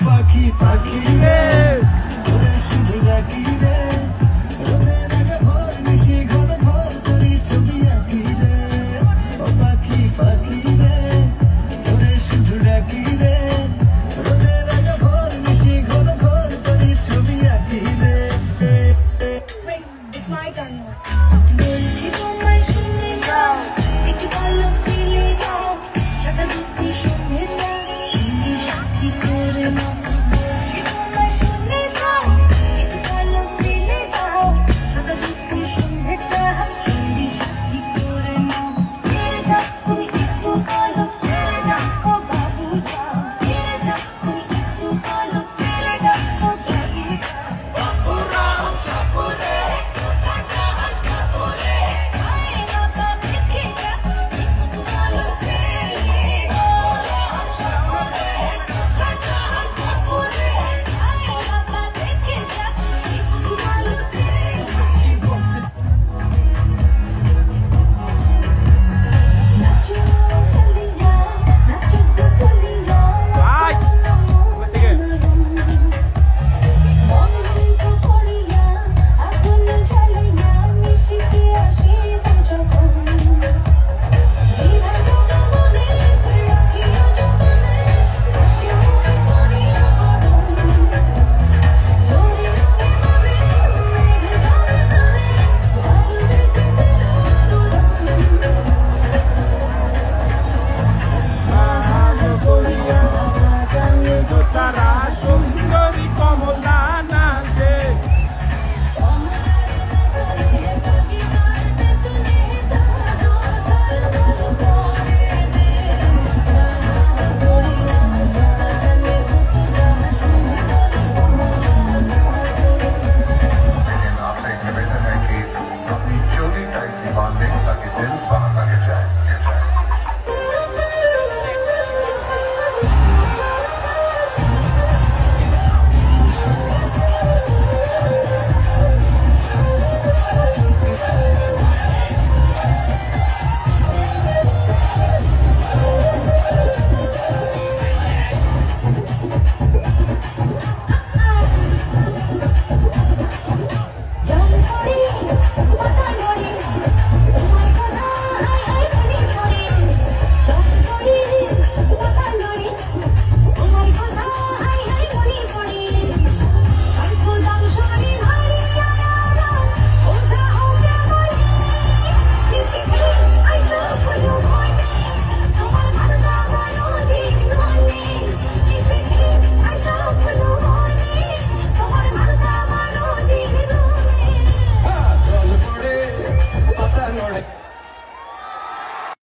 পাখি পাখি রে তোরে শুধু ডাকি রে রোদের আগে ভোর মিশে ঘন ঘর করি ছবি আঁকি রে ও পাখি পাখি রে তোরে শুধু ডাকি রে রোদের আগে ভোর মিশে ঘন ঘর করি ছবি আঁকি রে It's my turn now. বলছি তোমায় শুনে যাও একটু ভালো ফিরে যাও সাদা দুটি শুনে যাও সঙ্গে সাথী করে নাও